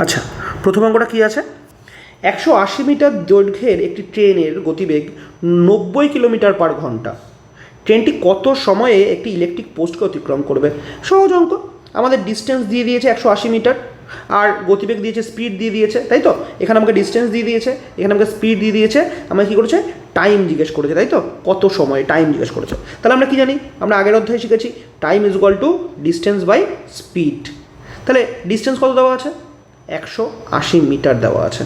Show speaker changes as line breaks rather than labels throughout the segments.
আচ্ছা, প্রথম অঙ্কটা কী আছে? 180 মিটার দৈর্ঘ্যের একটি ট্রেনের গতিবেগ 90 কিলোমিটার পার ঘন্টা। ট্রেনটি কত সময়ে একটি ইলেকট্রিক পোস্টকে অতিক্রম করবে? সহজ অঙ্ক। আমাদের ডিস্টেন্স দিয়ে দিয়েছে 180 মিটার, আর গতিবেগ দিয়েছে, স্পিড দিয়ে দিয়েছে, তাই তো? এখানে আমাকে ডিস্টেন্স দিয়ে দিয়েছে, এখানে আমাকে স্পিড দিয়ে দিয়েছে, আমাকে কী করেছে? টাইম জিজ্ঞেস করেছে, তাই তো? কত সময় টাইম জিজ্ঞেস করেছে। তাহলে আমরা কী জানি? আমরা আগের অধ্যায়ে শিখেছি time is equal to distance by speed. তাহলে ডিস্টেন্স কত দেওয়া আছে? 180 মিটার দেওয়া আছে।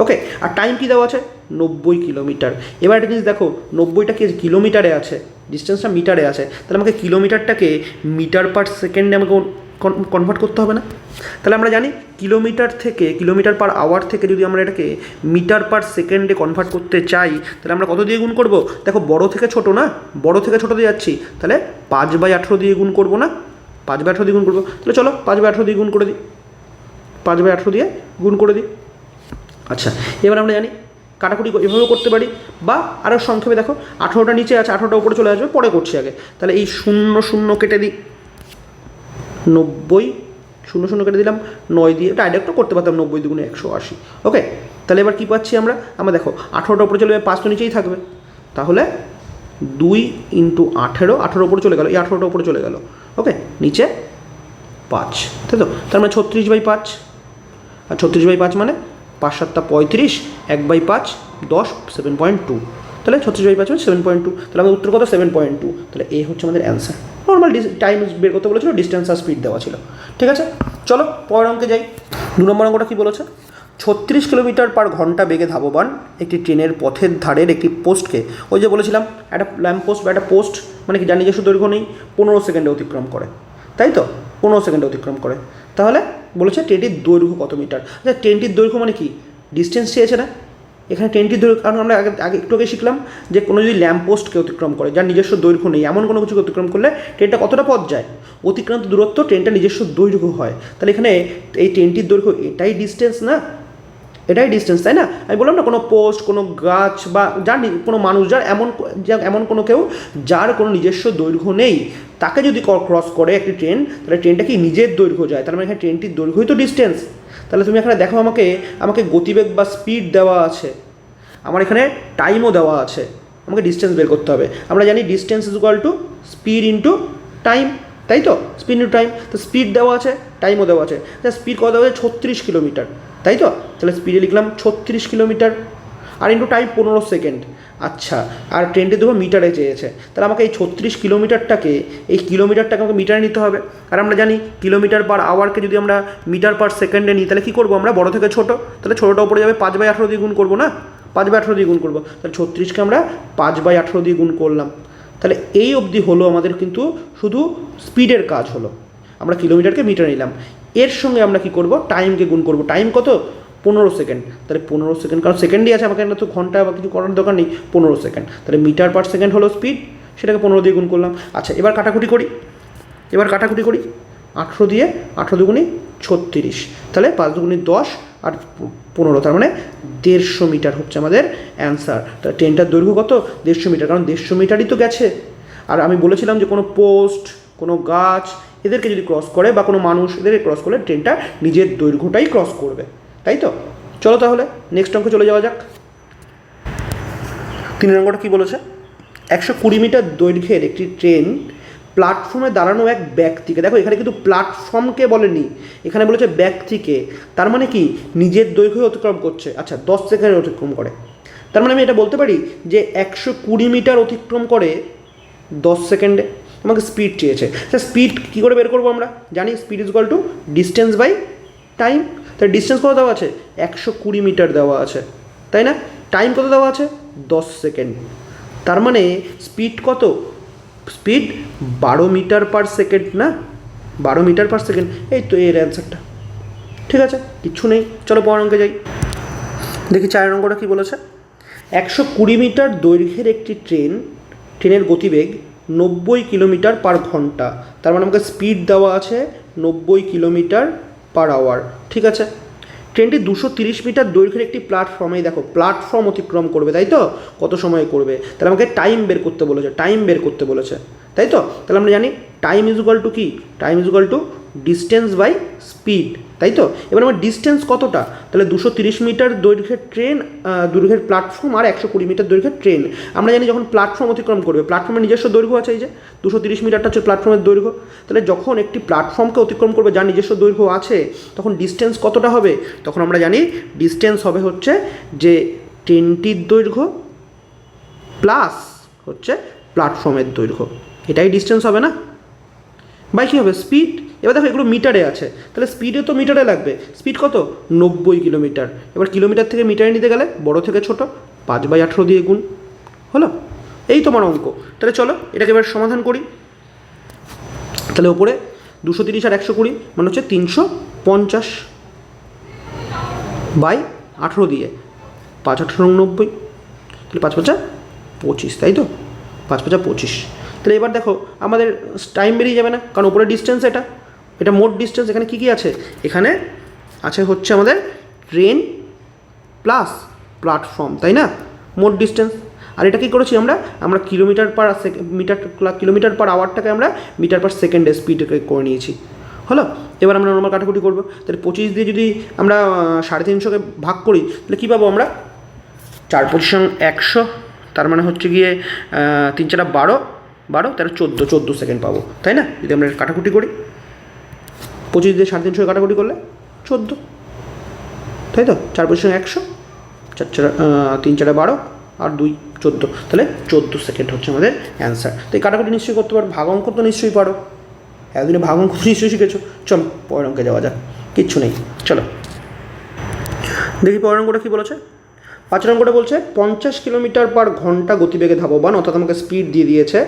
ওকে, আর টাইম কী দেওয়া আছে? 90 কিলোমিটার। এবার একটা জিনিস দেখো, 90টা কি কিলোমিটারে আছে, ডিস্টেন্সটা মিটারে আছে, তাহলে আমাকে কিলোমিটারটাকে মিটার পার সেকেন্ডে আমাকে কনভার্ট করতে হবে না? তাহলে আমরা জানি কিলোমিটার থেকে, কিলোমিটার পার আওয়ার থেকে যদি আমরা এটাকে মিটার পার সেকেন্ডে কনভার্ট করতে চাই, তাহলে আমরা কত দিয়ে গুণ করব? দেখো, বড় থেকে ছোট না, বড় থেকে ছোটো দিয়ে যাচ্ছি, তাহলে 5/18 দিয়ে গুণ করবো না? 5/18 দিয়ে গুণ করবো। তাহলে চলো 5/18 দিয়ে গুণ করে দিই, 5/18 দিয়ে গুণ করে দিই। আচ্ছা, এবার আমরা জানি কাটাকুটি এভাবেও করতে পারি, বা আরও সংক্ষেপে দেখো, 18টা নিচে আছে, 18টা উপরে চলে আসবে, পরে করছি আগে। তাহলে এই 0 কেটে দিই, 90, 0 কেটে দিলাম, 9 দিয়ে ডাইরেক্টও করতে পারতাম, 90 দুগুণে 180। ওকে, তাহলে এবার কী পাচ্ছি আমরা? দেখো 18টা উপরে চলে যাবে, 5 তো নিচেই থাকবে, তাহলে 2 × 18, 18 উপরে চলে গেল, এই 18টা উপরে চলে গেল। ওকে, নিচে 5, তাই তো? তার মানে 36/5, আর 36/5 মানে 5 × 7 = 35, 1/5 10, 7.2, তাহলে 36/5 মানে 7.2। তাহলে আমাদের উত্তর কত? 7.2। তাহলে এই হচ্ছে আমাদের অ্যান্সার। নর্মাল টাইম বের করতে বলেছিল, ডিস্টেন্স আর স্পিড দেওয়া ছিল। ঠিক আছে, চলো পরের অঙ্কে যাই। 2 নম্বর অঙ্কটা কী বলেছে? 36 কিলোমিটার পার ঘন্টা বেগে ধাবমান একটি ট্রেনের পথের ধারের একটি পোস্টকে, ওই যে বলেছিলাম একটা ল্যাম্প পোস্ট বা একটা পোস্ট মানে কি, যার নিজস্ব দৈর্ঘ্য নেই, 15 সেকেন্ডে অতিক্রম করে, তাই তো? 15 সেকেন্ডে অতিক্রম করে। তাহলে বলেছে ট্রেনটির দৈর্ঘ্য কত মিটার? আচ্ছা, ট্রেনটির দৈর্ঘ্য মানে কি? ডিস্টেন্স চেয়েছে না? এখানে ট্রেনটির দৈর্ঘ্য, কারণ আমরা আগে একটু আগে শিখলাম যে কোনো যদি ল্যাম্প পোস্টকে অতিক্রম করে, যার নিজস্ব দৈর্ঘ্য নেই, এমন কোনো কিছুকে অতিক্রম করলে ট্রেনটা কতটা পথ যায়? অতিক্রান্ত দূরত্ব ট্রেনটা নিজস্ব দৈর্ঘ্য হয়। তাহলে এখানে এই ট্রেনটির দৈর্ঘ্য, এটাই ডিস্টেন্স না? এটাই ডিস্টেন্স, তাই না? আমি বললাম না, কোনো পোস্ট, কোনো গাছ, বা যার কোনো মানুষ, যার এমন কোনো কেউ যার কোনো নিজস্ব দৈর্ঘ্য নেই, তাকে যদি ক্রস করে একটি ট্রেন, তাহলে ট্রেনটা কি নিজের দৈর্ঘ্য যায়। তার মানে এখানে ট্রেনটির দৈর্ঘ্যই তো ডিস্টেন্স। তাহলে তুমি এখানে দেখো, আমাকে গতিবেগ বা স্পিড দেওয়া আছে, আমার এখানে টাইমও দেওয়া আছে, আমাকে ডিস্টেন্স বের করতে হবে। আমরা জানি distance is equal two speed into time, তাই তো? স্পিড ইন্টু টাইম, তো স্পিড দেওয়া আছে, টাইমও দেওয়া আছে। স্পিড কত দেওয়া আছে? 36 কিলোমিটার, তাই তো? তাহলে স্পিডে লিখলাম 36 কিলোমিটার, আর ইন্টু টাইম 15 সেকেন্ড। আচ্ছা, আর ট্রেনটি দেখো মিটারে চেয়েছে, তাহলে আমাকে এই 36 কিলোমিটারটাকে, এই কিলোমিটারটাকে আমাকে মিটারে নিতে হবে। আর আমরা জানি কিলোমিটার পার আওয়ারকে যদি আমরা মিটার পার সেকেন্ডে নিই, তাহলে কী করবো আমরা? বড় থেকে ছোটো, তাহলে ছোটোটা উপরে যাবে, 5/18 দিয়ে গুণ করবো না? 5/18 দিয়ে গুণ করবো, তাহলে 36কে আমরা 5/18 দিয়ে গুণ করলাম। তাহলে এই অবধি হলো আমাদের কিন্তু শুধু স্পিডের কাজ হলো, আমরা কিলোমিটারকে মিটারে নিলাম। এর সঙ্গে আমরা কী করবো? টাইমকে গুণ করবো। টাইম কত? 15 সেকেন্ড। তাহলে 15 সেকেন্ড, কারণ সেকেন্ডই আছে, আমাকে তো ঘন্টা বা কিছু করার দরকার নেই। 15 সেকেন্ড, তাহলে মিটার পার সেকেন্ড হলো স্পিড, সেটাকে 15 দিয়ে গুণ করলাম। আচ্ছা, এবার কাটাকুটি করি, 18 দিয়ে 18 দুগুণে 36, তাহলে 5 দুগুণে 10 আর 15, তার মানে 150 মিটার হচ্ছে আমাদের অ্যান্সার। তাহলে ট্রেনটার দৈর্ঘ্য কত? 150 মিটার, কারণ 150 মিটারই তো গেছে। আর আমি বলেছিলাম যে কোনো পোস্ট, কোনো গাছ, এদেরকে যদি ক্রস করে, বা কোনো মানুষ, এদেরকে ক্রস করলে ট্রেনটা নিজের দৈর্ঘ্যটাই ক্রস করবে, তাই তো? চলো তাহলে নেক্সট অঙ্কে চলে যাওয়া যাক। 3 নম্বরটা কী বলেছে? 120 মিটার দৈর্ঘ্যের একটি ট্রেন প্ল্যাটফর্মে দাঁড়ানো এক ব্যক্তিকে, দেখো এখানে কিন্তু প্ল্যাটফর্মকে বলেনি, এখানে বলেছে ব্যক্তিকে। তার মানে কি? নিজের দৈর্ঘ্য অতিক্রম করছে। আচ্ছা, 10 সেকেন্ডে অতিক্রম করে, তার মানে আমি এটা বলতে পারি যে 120 মিটার অতিক্রম করে 10 সেকেন্ডে। আমাকে স্পিড চেয়েছে, স্যার স্পিড কী করে বের করবো? আমরা জানি speed is equal to distance by time. তাহলে ডিস্টেন্স কত দেওয়া আছে? 120 মিটার দেওয়া আছে, তাই না? টাইম কত দেওয়া আছে? 10 সেকেন্ড। তার মানে স্পিড কত? স্পিড 12 মিটার পার সেকেন্ড না? 12 মিটার পার সেকেন্ড, এই তো এর অ্যান্সারটা। ঠিক আছে, কিচ্ছু নেই, চলো পরের অঙ্কে যাই। দেখি 4 নম্বরটা কী বলেছে? 120 মিটার দৈর্ঘ্যের একটি ট্রেনের গতিবেগ 90 কিলোমিটার পার ঘন্টা। তার মানে আমাকে স্পিড দেওয়া আছে 90 কিলোমিটার পার আওয়ার। ঠিক আছে, ট্রেনটি 230 মিটার দৈর্ঘ্যের একটি প্ল্যাটফর্মে, দেখো প্ল্যাটফর্ম অতিক্রম করবে, তাই তো? কত সময় করবে? তাহলে আমাকে টাইম বের করতে বলেছে, তাই তো? তাহলে আমরা জানি টাইম ইজ ইকুয়াল টু কি? Time is equal to distance by speed, তাই তো? এবার আমার ডিস্টেন্স কতটা, তাহলে 230 মিটার দৈর্ঘ্যের ট্রেন, দৈর্ঘ্যের প্ল্যাটফর্ম আর 120 মিটার দৈর্ঘ্যের ট্রেন। আমরা জানি যখন প্ল্যাটফর্ম অতিক্রম করবে, প্ল্যাটফর্মের নিজস্ব দৈর্ঘ্য আছে, এই যে 230 মিটারটা হচ্ছে প্ল্যাটফর্মের দৈর্ঘ্য। তাহলে যখন একটি প্ল্যাটফর্মকে অতিক্রম করবে যার নিজস্ব দৈর্ঘ্য আছে, তখন ডিস্টেন্স কতটা হবে? তখন আমরা জানি ডিস্টেন্স হবে হচ্ছে যে ট্রেনটির দৈর্ঘ্য প্লাস হচ্ছে প্ল্যাটফর্মের দৈর্ঘ্য, এটাই ডিস্টেন্স হবে না? বাই কী হবে? স্পিড। এবার দেখো এগুলো মিটারে আছে, তাহলে স্পিডে তো মিটারে লাগবে। স্পিড কত? 90 কিলোমিটার। এবার কিলোমিটার থেকে মিটারে নিতে গেলে বড় থেকে ছোট 5/18 দিয়ে গুণ হলো। এই তোমার অঙ্ক। তাহলে চলো এটাকে এবার সমাধান করি। তাহলে ওপরে 230 আর 120 মানে হচ্ছে 350 বাই 18 দিয়ে 5×18 90, তাহলে 5×5 25, তাই তো? 5×5 25। তাহলে এবার দেখো আমাদের টাইম বেরিয়ে যাবে না, কারণ উপরে ডিস্টেন্স, এটা মোট ডিস্টেন্স। এখানে কী কী আছে? এখানে আছে হচ্ছে আমাদের ট্রেন প্লাস প্ল্যাটফর্ম, তাই না? মোট ডিস্টেন্স। আর এটা কী করেছি আমরা কিলোমিটার পার আওয়ারটাকে আমরা মিটার পার সেকেন্ডে স্পিডকে করে নিয়েছি। হলো। এবার আমরা নর্মাল কাটাকুটি করবো। তাহলে 25 দিয়ে যদি আমরা 350কে ভাগ করি, তাহলে কী পাবো আমরা? 4×5 100, তার মানে হচ্ছে গিয়ে 3×4 12, তাহলে 14 সেকেন্ড পাবো, তাই না? যদি আমরা কাটাকুটি করি, 25 দিয়ে 350 কাটাকুটি করলে 14, তাই তো? 4×5 100, 3×4 12 আর 2 14, তাহলে 14 সেকেন্ড হচ্ছে আমাদের অ্যান্সার। তো এই কাটাকুটি নিশ্চয়ই করতে পারো, ভাগ অঙ্ক তো নিশ্চয়ই পারো, এতদিনে ভাগ অঙ্ক নিশ্চয়ই শিখেছো। চলো পরের অঙ্কে যাওয়া যাক, কিচ্ছু নেই। চলো দেখি পরের অঙ্কটা কী বলেছে। 5 নম্বরটা বলছে 50 কিলোমিটার পার ঘন্টা গতিবেগে ধাবমান, অর্থাৎ আমাকে স্পিড দিয়ে দিয়েছে।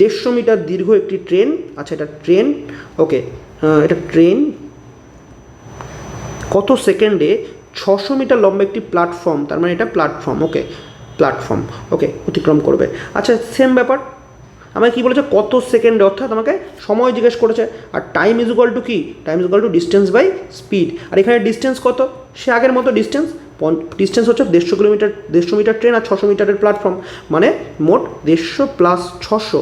150 মিটার দীর্ঘ একটি ট্রেন, আচ্ছা এটা ট্রেন, ওকে, এটা ট্রেন কত সেকেন্ডে 600 মিটার লম্বা একটি প্ল্যাটফর্ম, তার মানে এটা প্ল্যাটফর্ম, ওকে, প্ল্যাটফর্ম, ওকে, অতিক্রম করবে। আচ্ছা সেম ব্যাপার, আমাকে কী বলেছে? কত সেকেন্ডে, অর্থাৎ আমাকে সময় জিজ্ঞেস করেছে। আর টাইম ইজ ইকুয়াল টু কি? Time is equal to distance by speed. আর এখানে ডিস্টেন্স কত? সে আগের মতো ডিস্টেন্স হচ্ছে 150 মিটার ট্রেন আর 600 মিটারের প্ল্যাটফর্ম, মানে মোট 150 প্লাস 600,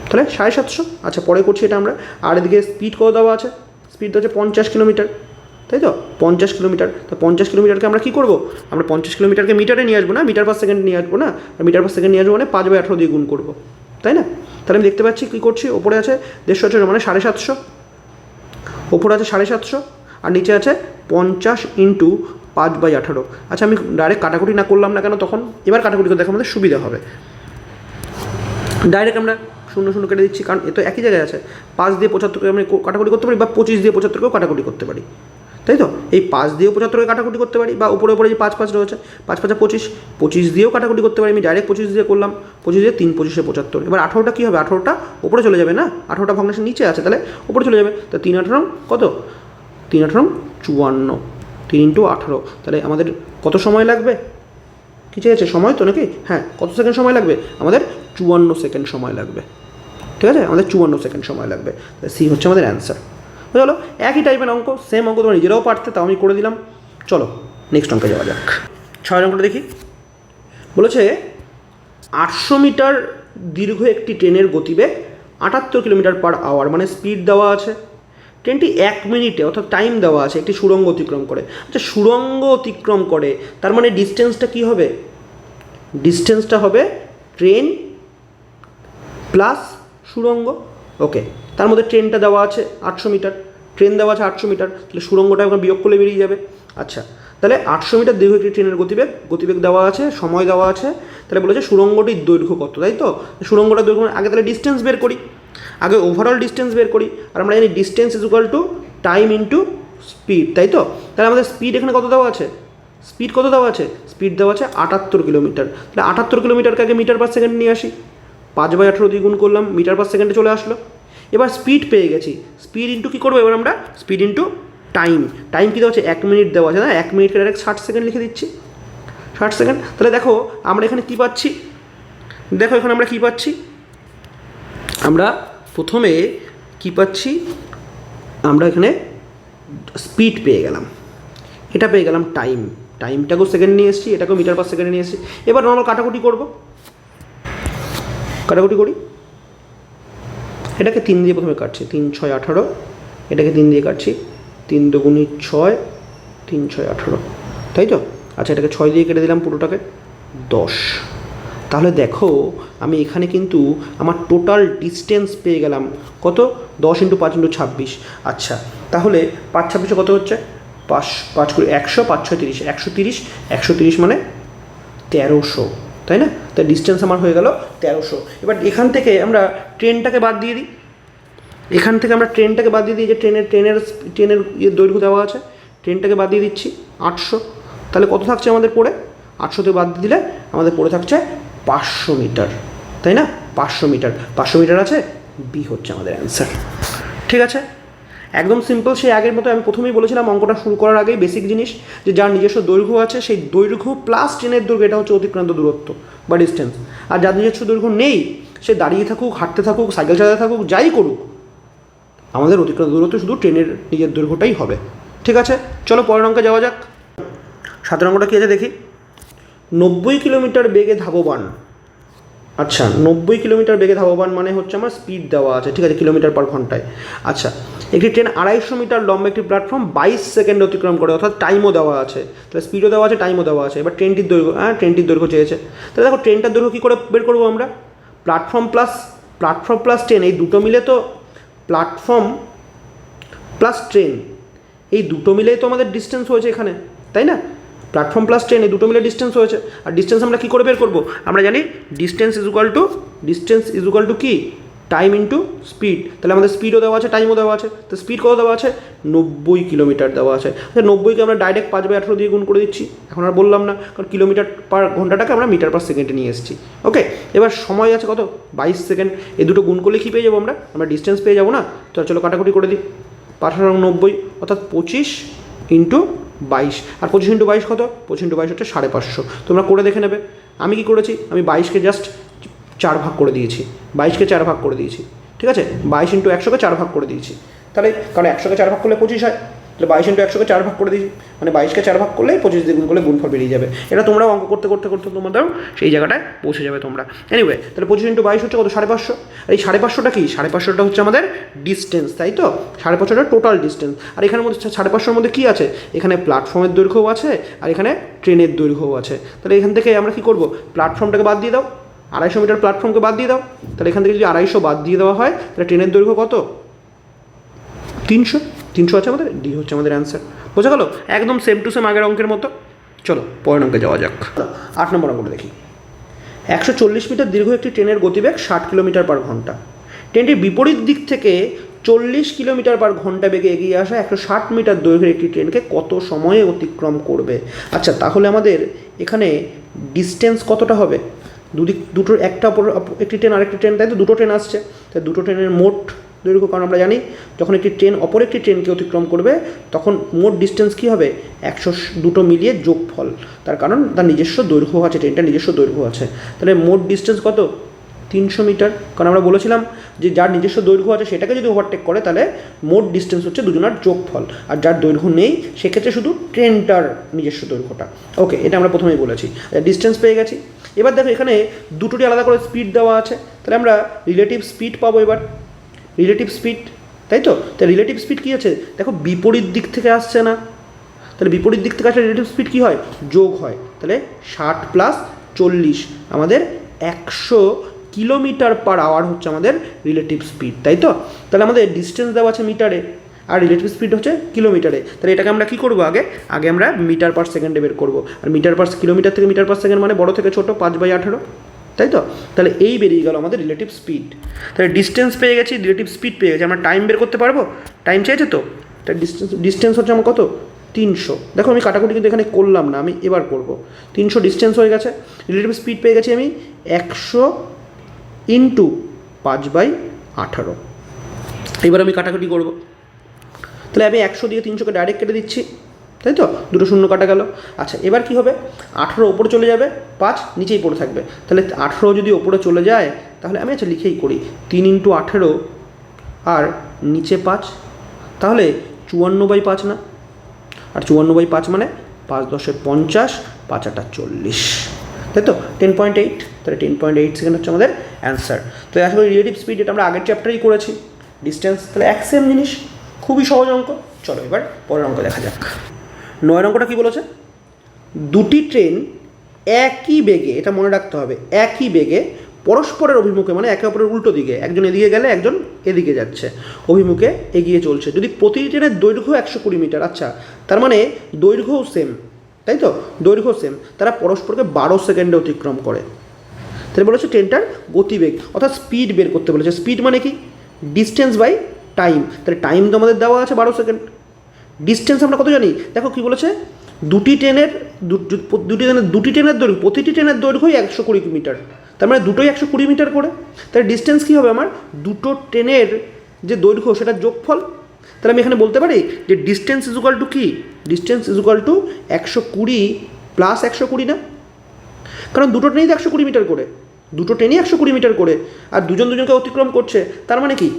তাহলে 750। আচ্ছা পরে করছি এটা আমরা। আর এদিকে স্পিড কত দেওয়া আছে? স্পিড হচ্ছে 50 কিলোমিটার, তাই তো? 50 কিলোমিটার। তো 50 কিলোমিটারকে আমরা কী করবো? আমরা 50 কিলোমিটারকে মিটারে নিয়ে আসবো না, মিটার পার সেকেন্ড নিয়ে আসবো না, মিটার পার সেকেন্ড নিয়ে আসবো মানে 5/18 দিয়ে গুণ করবো, তাই না? তাহলে আমি দেখতে পাচ্ছি কী করছি, ওপরে আছে 150 মানে 750, ওপরে আছে 750 আর নিচে আছে 50 × 5/18। আচ্ছা আমি ডাইরেক্ট কাটাকুটি না করলাম না কেন তখন? এবার কাটাকুটি করে দেখো আমাদের সুবিধা হবে। ডাইরেক্ট আমরা 0 কেটে দিচ্ছি, কারণ এ তো একই জায়গায় আছে। 5 দিয়ে 75কে আমি কাটাকুটি করতে পারি, বা 25 দিয়ে 75কেও কাটাকুটি করতে পারি, তাই তো? এই 5 দিয়েও 75কে কাটাকুটি করতে পারি, বা উপরে যে 5 রয়েছে 5×5 25, 25 দিয়েও কাটাকুটি করতে পারি। আমি ডাইরেক্ট 25 দিয়ে করলাম, 25 দিয়ে 3 25 75। এবার 18টা কী হবে? 18টা উপরে চলে যাবে না, 18টা ভগ্নাংশের নিচে আছে, তাহলে উপরে চলে যাবে। তো 3×18 কত? 3×18 54, 3 × 18, তাহলে আমাদের কত সময় লাগবে? কী চেয়েছে? সময় তো নাকি? হ্যাঁ, কত সেকেন্ড সময় লাগবে? আমাদের 54 সেকেন্ড সময় লাগবে, ঠিক আছে? আমাদের 54 সেকেন্ড সময় লাগবে। সি হচ্ছে আমাদের অ্যান্সার। চলো একই টাইপের অঙ্ক, সেম অঙ্ক তোমরা নিজেরাও পারতে, তাও আমি করে দিলাম। চলো নেক্সট অঙ্কে যাওয়া যাক। 6 অঙ্কটা দেখি। বলেছে 800 মিটার দীর্ঘ একটি ট্রেনের গতিবেগ 78 কিলোমিটার পার আওয়ার, মানে স্পিড দেওয়া আছে। ট্রেনটি 1 মিনিটে, অর্থাৎ টাইম দেওয়া আছে, একটি সুড়ঙ্গ অতিক্রম করে। আচ্ছা সুড়ঙ্গ অতিক্রম করে, তার মানে ডিস্টেন্সটা কী হবে? ডিস্টেন্সটা হবে ট্রেন প্লাস সুড়ঙ্গ, ওকে। তার মধ্যে ট্রেনটা দেওয়া আছে 800 মিটার, ট্রেন দেওয়া আছে 800 মিটার, তাহলে সুড়ঙ্গটা এখন বিয়োগ করলে বেরিয়ে যাবে। আচ্ছা তাহলে 800 মিটার দীর্ঘ একটি ট্রেনের গতিবেগ দেওয়া আছে, সময় দেওয়া আছে। তাহলে বলেছে সুড়ঙ্গটির দৈর্ঘ্য কত, তাই তো? সুড়ঙ্গটার দৈর্ঘ্য আগে তাহলে ডিস্টেন্স বের করি, আগে ওভারঅল ডিস্টেন্স বের করি। আর আমরা জানি distance is equal to time into speed, তাই তো? তাহলে আমাদের স্পিড এখানে কত দেওয়া আছে? স্পিড কত দেওয়া আছে? স্পিড দেওয়া আছে 78 কিলোমিটার। তাহলে 78 কিলোমিটারকে আগে মিটার পার সেকেন্ড নিয়ে আসি, 5/18 দিয়ে গুণ করলাম, মিটার পার সেকেন্ডে চলে আসলো। এবার স্পিড পেয়ে গেছি, স্পিড ইন্টু কী করবো এবার আমরা? Speed into time. টাইম কী দেওয়া আছে? 1 মিনিট দেওয়া আছে না, 1 মিনিটকে ডাইরেক্ট 60 সেকেন্ড লিখে দিচ্ছি, 60 সেকেন্ড। তাহলে দেখো আমরা এখানে কী পাচ্ছি? দেখো এখানে আমরা কী পাচ্ছি? আমরা প্রথমে কী পাচ্ছি? আমরা এখানে স্পিড পেয়ে গেলাম, এটা পেয়ে গেলাম টাইম, টাইমটাকেও সেকেন্ড নিয়ে এসেছি, এটাকেও মিটার পার সেকেন্ডে নিয়ে এসেছি। এবার নর্মাল কাটাকুটি করবো, কাটাকুটি করি। এটাকে 3 দিয়ে প্রথমে কাটছি, 3 × 6 = 18, এটাকে 3 দিয়ে কাটছি, তিন দুগুণি 6, 3 6 18, তাই তো? আচ্ছা, এটাকে 6 দিয়ে কেটে দিলাম পুরোটাকে 10। তাহলে দেখো আমি এখানে কিন্তু আমার টোটাল ডিস্টেন্স পেয়ে গেলাম কত, 10 × 5 × 26। আচ্ছা, তাহলে 5 26 কত হচ্ছে, 5 করে 100, 5 6 30, 130, 130 মানে 1300, তাই না? তাই ডিস্টেন্স আমার হয়ে গেল 1300। এবার এখান থেকে আমরা ট্রেনটাকে বাদ দিয়ে দিই, এখান থেকে আমরা ট্রেনটাকে বাদ দিয়ে দিই, যে ট্রেনের দৈর্ঘ্য দেওয়া আছে, ট্রেনটাকে বাদ দিয়ে দিচ্ছি 800। তাহলে কত থাকছে আমাদের পড়ে, 800 থেকে বাদ দিলে আমাদের পড়ে থাকছে 500 মিটার, তাই না? 500 মিটার, 500 মিটার আছে, বি হচ্ছে আমাদের অ্যান্সার। ঠিক আছে, একদম সিম্পল। সেই আগের মতো আমি প্রথমেই বলেছিলাম অঙ্কটা শুরু করার আগেই বেসিক জিনিস, যে যার নিজস্ব দৈর্ঘ্য আছে সেই দৈর্ঘ্য প্লাস ট্রেনের দৈর্ঘ্য, এটা হচ্ছে অতিক্রান্ত দূরত্ব বা ডিস্টেন্স। আর যার নিজস্ব দৈর্ঘ্য নেই, সে দাঁড়িয়ে থাকুক, হাঁটতে থাকুক, সাইকেল চালাতে থাকুক, যাই করুক, আমাদের অতিক্রান্ত দূরত্ব শুধু ট্রেনের নিজের দৈর্ঘ্যটাই হবে। ঠিক আছে, চলো পরের অঙ্কে যাওয়া যাক। 7 অঙ্কটা কী আছে দেখি। 90 কিলোমিটার বেগে ধাবমান। আচ্ছা, 90 কিলোমিটার বেগে ধাবমান মানে হচ্ছে আমার স্পিড দেওয়া আছে, ঠিক আছে, কিলোমিটার পার ঘন্টায়। আচ্ছা, একটি ট্রেন 250 মিটার লম্বা একটি প্ল্যাটফর্ম 22 সেকেন্ড অতিক্রম করে, অর্থাৎ টাইমও দেওয়া আছে, তাহলে স্পিডও দেওয়া আছে, টাইমও দেওয়া আছে। এবার ট্রেনটির দৈর্ঘ্য, ট্রেনটির দৈর্ঘ্য চেয়েছে। তাহলে দেখো ট্রেনটার দৈর্ঘ্য কী করে বের করবো আমরা, প্ল্যাটফর্ম প্লাস ট্রেন, এই দুটো মিলে তো, প্ল্যাটফর্ম প্লাস ট্রেন, এই দুটো মিলেই তো আমাদের ডিস্টেন্স হয়েছে এখানে, তাই না? প্ল্যাটফর্ম প্লাস ট্রেন, এই দুটো মিলে ডিস্টেন্স হয়েছে। আর ডিস্টেন্স আমরা কী করে বের করবো, আমরা জানি ডিস্টেন্স ইজ ইকুয়াল টু কি, টাইম ইন্টু স্পিড। তাহলে আমাদের স্পিডও দেওয়া আছে, টাইমও দেওয়া আছে। তো স্পিড কত দেওয়া আছে, 90 কিলোমিটার দেওয়া আছে। 90কে আমরা ডাইরেক্ট 5/18 দিয়ে গুণ করে দিচ্ছি, এখন আর বললাম না, কারণ কিলোমিটার পার ঘন্টাটাকে আমরা মিটার পার সেকেন্ডে নিয়ে এসেছি। ওকে, এবার সময় আছে কত, 22 সেকেন্ড। এই দুটো গুণ করলে কী পেয়ে যাবো আমরা ডিস্টেন্স পেয়ে যাবো না? তো চলো কাটাকুটি করে দিই, 590, অর্থাৎ 25 × 22। আর 25 × 22 কত, 25 × 22 হচ্ছে 550। তোমরা করে দেখে নেবে। আমি কি করেছি, আমি 22কে জাস্ট 4 ভাগ করে দিয়েছি, 22কে 4 ভাগ করে দিয়েছি, ঠিক আছে? 22 × 100কে 4 ভাগ করে দিয়েছি, তাহলে কারণ 100কে 4 ভাগ করলে 25 হয়, তাহলে 22 × 100কে 4 ভাগ করে দিয়েছি, মানে 22কে 4 ভাগ করলে 25 দিয়ে গুণ করলে গুণফল বেরিয়ে যাবে। এটা তোমরাও অঙ্ক করতে তোমাদের সেই জায়গাটায় পৌঁছে যাবে তোমরা। এনিওয়ে, তাহলে 25 × 22 হচ্ছে কত, 550। আর এই 550টা কি, 550টা হচ্ছে আমাদের ডিস্টেন্স, তাই তো? 550টা টোটাল ডিস্টেন্স। আর এখানের মধ্যে 550-এর মধ্যে কী আছে, এখানে প্ল্যাটফর্মের দৈর্ঘ্যও আছে, আর এখানে ট্রেনের দৈর্ঘ্যও আছে। তাহলে এখান থেকে আমরা কী করবো, প্ল্যাটফর্মটাকে বাদ দিয়ে দাও, 250 মিটার প্ল্যাটফর্মকে বাদ দিয়ে দাও। তাহলে এখান থেকে যদি 250 বাদ দিয়ে দেওয়া হয়, তাহলে ট্রেনের দৈর্ঘ্য কত, 300 আছে আমাদের, ডি হচ্ছে আমাদের অ্যান্সার। বোঝা গেল, একদম সেম টু সেম আগের অঙ্কের মতো। চলো পরের অঙ্কে যাওয়া যাক। 8 নম্বর অঙ্কটা দেখি। 140 মিটার দীর্ঘ একটি ট্রেনের গতিবেগ 60 কিলোমিটার পার ঘন্টা। ট্রেনটির বিপরীত দিক থেকে 40 কিলোমিটার পার ঘন্টা বেগে এগিয়ে আসা 160 মিটার দৈর্ঘ্যের একটি ট্রেনকে কত সময়ে অতিক্রম করবে? আচ্ছা, তাহলে আমাদের এখানে ডিস্টেন্স কতটা হবে, দুটোর একটা অপর একটি ট্রেন আরেকটি ট্রেন, তাই তো? দুটো ট্রেন আসছে, তাই দুটো ট্রেনের মোট দৈর্ঘ্য, কারণ আমরা জানি যখন একটি ট্রেন অপর একটি ট্রেনকে অতিক্রম করবে তখন মোট ডিস্টেন্স কী হবে, 100, দুটো মিলিয়ে যোগফল, তার কারণ তার নিজস্ব দৈর্ঘ্য আছে, ট্রেনটার নিজস্ব দৈর্ঘ্য আছে। তাহলে মোট ডিস্টেন্স কত, 300 মিটার, কারণ আমরা বলেছিলাম যে যার নিজস্ব দৈর্ঘ্য আছে সেটাকে যদি ওভারটেক করে তাহলে মোট ডিস্টেন্স হচ্ছে দুজনের যোগফল, আর যার দৈর্ঘ্য নেই সেক্ষেত্রে শুধু ট্রেনটার নিজস্ব দৈর্ঘ্যটা। ওকে, এটা আমরা প্রথমেই বলেছি, ডিস্টেন্স পেয়ে গেছি। এবার দেখো এখানে দুটোরই আলাদা করে স্পিড দেওয়া আছে, তাহলে আমরা রিলেটিভ স্পিড পাবো। এবার রিলেটিভ স্পিড, তাই তো? তাই রিলেটিভ স্পিড কী আছে, দেখো বিপরীত দিক থেকে আসছে না, তাহলে বিপরীত দিক থেকে আসলে রিলেটিভ স্পিড কী হয়, যোগ হয়। তাহলে 60 + 40 আমাদের 100 কিলোমিটার পার আওয়ার হচ্ছে আমাদের রিলেটিভ স্পিড, তাই তো? তাহলে আমাদের ডিস্টেন্স দেওয়া আছে মিটারে, আর রিলেটিভ স্পিড হচ্ছে কিলোমিটারে। তাহলে এটাকে আমরা কী করবো, আগে আমরা মিটার পার সেকেন্ডে বের করবো। আর কিলোমিটার থেকে মিটার পার সেকেন্ড মানে বড় থেকে ছোটো, 5/18, তাই তো? তাহলে এই বেরিয়ে গেল আমাদের রিলেটিভ স্পিড। তাহলে ডিস্টেন্স পেয়ে গেছি, রিলেটিভ স্পিড পেয়ে গেছি, আমরা টাইম বের করতে পারবো, টাইম চেয়েছে তো? তাই ডিস্টেন্স হচ্ছে আমার কত, 300। দেখো আমি কাটাকুটি কিন্তু এখানে করলাম না, আমি এবার করব। 300 ডিস্টেন্স হয়ে গেছে, রিলেটিভ স্পিড পেয়ে গেছি আমি 100 × 5/18। এবার আমি কাটাকুটি করব, তাহলে আমি 100 দিয়ে 300কে ডাইরেক্ট কেটে দিচ্ছি, তাই তো? দুটো শূন্য কাটা গেল। আচ্ছা, এবার কি হবে, 18 ওপরে চলে যাবে, 5 নিচেই পড়ে থাকবে। তাহলে 18 যদি ওপরে চলে যায় তাহলে আমি লিখেই করি 3 × 18 আর নিচে 5, তাহলে 54/5 না? আর 54/5 মানে 5 × 10 = 50, 5 × 8 = 40, তাই তো? 10.8, তাহলে 10.8 সেকেন্ড হচ্ছে আমাদের অ্যান্সার। তো আসলে রিলেটিভ স্পিড, এটা আমরা আগের চ্যাপ্টারেই করেছি। ডিস্টেন্স তাহলে এক সেম জিনিস, খুবই সহজ অঙ্ক। চলো এবার পরের অঙ্ক দেখা যাক। 9 অঙ্কটা কী বলেছে, দুটি ট্রেন একই বেগে, এটা মনে রাখতে হবে, একই বেগে পরস্পরের অভিমুখে, মানে একে অপরের উল্টো দিকে, একজন এদিকে গেলে একজন এদিকে যাচ্ছে, অভিমুখে এগিয়ে চলছে। যদি প্রতিটি ট্রেনের দৈর্ঘ্য 120 মিটার, আচ্ছা তার মানে দৈর্ঘ্যও সেম, তাই তো, দৈর্ঘ্য সেম, তারা পরস্পরকে 12 সেকেন্ডে অতিক্রম করে। তাহলে বলেছে ট্রেনটার গতিবেগ অর্থাৎ স্পিড বের করতে বলেছে। স্পিড মানে কি, ডিস্টেন্স বাই টাইম। তাহলে টাইম তো আমাদের দেওয়া আছে 12 সেকেন্ড, ডিস্টেন্স আমরা কত জানি, দেখো কি বলেছে, দুটি ট্রেনের দৈর্ঘ্য, প্রতিটি ট্রেনের দৈর্ঘ্যই 120 মিটার, তার মানে দুটোই 120 মিটার করে। তাহলে ডিস্টেন্স কী হবে আমার, দুটো ট্রেনের যে দৈর্ঘ্য সেটার যোগফল। তাহলে আমি এখানে বলতে পারি যে ডিস্টেন্স ইজ ইকুয়াল টু কি, distance is equal two 120 plus 120 না, কারণ দুটো ট্রেনই তো 120 মিটার করে, দুটো ট্রেনই 120 মিটার করে, আর দুজন দুজনকে অতিক্রম করছে, তার মানে কি,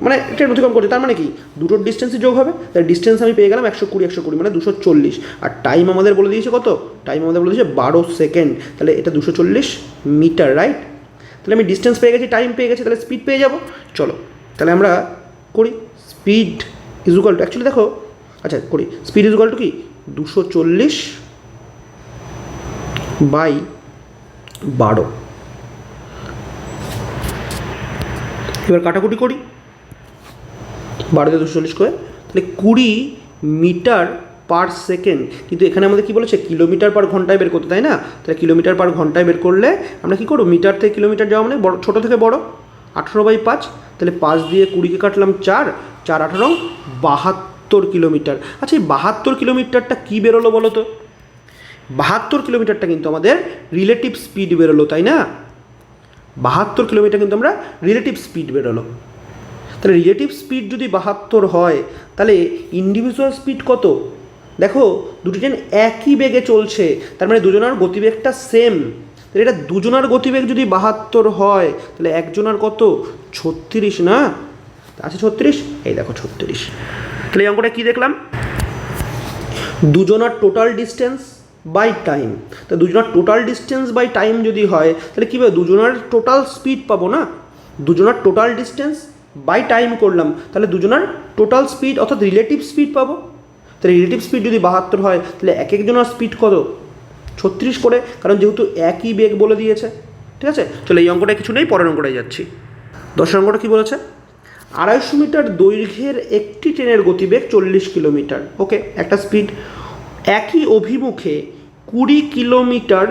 মানে ট্রেন অতিক্রম করছে, তার মানে কি দুটোর ডিস্টেন্সই যোগ হবে। তাই ডিস্টেন্স আমি পেয়ে গেলাম 120 মানে 240, আর টাইম আমাদের বলে দিয়েছে কত, টাইম আমাদের বলে দিয়েছে 12 সেকেন্ড, তাহলে এটা 240 মিটার, রাইট। তাহলে আমি ডিস্টেন্স পেয়ে গেছি, টাইম পেয়ে গেছি, তাহলে স্পিড পেয়ে যাব। চলো তাহলে আমরা করি, speed is equal two, actually দেখো, আচ্ছা করি, স্পিড ইজ ইকুয়াল টু কি 240 বাই 12। এবার কাটাকুটি করি, 12 দিয়ে 240 করে, তাহলে 20 মিটার পার সেকেন্ড। কিন্তু এখানে আমাদের কী বলেছে, কিলোমিটার পার ঘন্টায় বের করতে, তাই না। তাহলে কিলোমিটার পার ঘন্টায় বের করলে আমরা কী করবো, মিটার থেকে কিলোমিটার যাওয়া মানে বড়, ছোটো থেকে বড়, 18/5। তাহলে 5 দিয়ে 20কে কাটলাম 4, 4 18 72 কিলোমিটার। আচ্ছা এই 72 কিলোমিটারটা কী বেরোলো বলো তো, 72 কিলোমিটারটা কিন্তু আমাদের রিলেটিভ স্পিড বেরোলো, তাই না। 72 কিলোমিটার কিন্তু আমরা রিলেটিভ স্পিড বেরোলো। তাহলে রিলেটিভ স্পিড যদি 72 হয়, তাহলে ইন্ডিভিজুয়াল স্পিড কত, দেখো দুটি ট্রেন একই বেগে চলছে, তার মানে দুজনের গতিবেগটা সেম। তাহলে এটা দুজনের গতিবেগ যদি 72 হয়, তাহলে একজনের কত 36 না, আছে 36, এই দেখো 36। তাহলে এই অঙ্কটা কী দেখলাম, দুজনের টোটাল ডিস্টেন্স বাই টাইম। তো দুজনের টোটাল ডিস্টেন্স বাই টাইম যদি হয়, তাহলে কী হবে, দুজনের টোটাল স্পিড পাবো না, দুজনের টোটাল ডিস্টেন্স বাই টাইম করলাম, তাহলে দুজনের টোটাল স্পিড অর্থাৎ রিলেটিভ স্পিড পাবো। তাহলে রিলেটিভ স্পিড যদি 72 হয়, তাহলে এক একজনের স্পিড কত 36 করে, কারণ যেহেতু একই বেগ বলে দিয়েছে। ঠিক আছে, চলো এই অঙ্কটা কিছু নেই, পরের অঙ্কটায় যাচ্ছি। 10 অঙ্কটা কী বলেছে, 250 মিটার দৈর্ঘ্যের একটি ট্রেনের গতিবেগ 40 কিলোমিটার, ওকে, একটা স্পিড, একই অভিমুখে 20 কিলোমিটার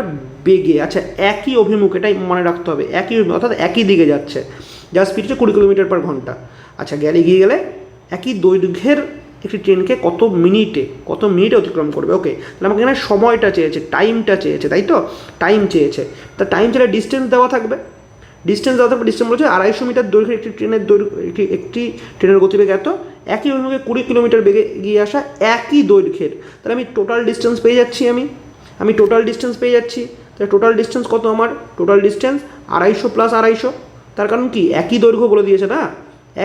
বেগে, আচ্ছা একই অভিমুখে, এটাই মনে রাখতে হবে, একই অর্থাৎ একই দিকে যাচ্ছে, যার স্পিড হচ্ছে 20 কিলোমিটার পার ঘন্টা। আচ্ছা এগিয়ে গেলে একই দৈর্ঘ্যের একটি ট্রেনকে কত মিনিটে অতিক্রম করবে, ওকে। তাহলে আমাকে এখানে সময়টা চেয়েছে, টাইমটা চেয়েছে, তাই তো, টাইম চেয়েছে। তা টাইম চাইলে ডিস্টেন্স দেওয়া থাকবে, ডিস্টেন্স বলছে 250 মিটার দৈর্ঘ্যের একটি ট্রেনের গতিবেগ এত, একই অভিমুখে 20 কিলোমিটার বেগে এগিয়ে আসা একই দৈর্ঘ্যের। তাহলে আমি টোটাল ডিস্টেন্স পেয়ে যাচ্ছি, আমি টোটাল ডিস্টেন্স পেয়ে যাচ্ছি। তাহলে টোটাল ডিস্টেন্স কত আমার, টোটাল ডিস্টেন্স 250 প্লাস 250, তার কারণ কি একই দৈর্ঘ্য বলে দিয়েছে না,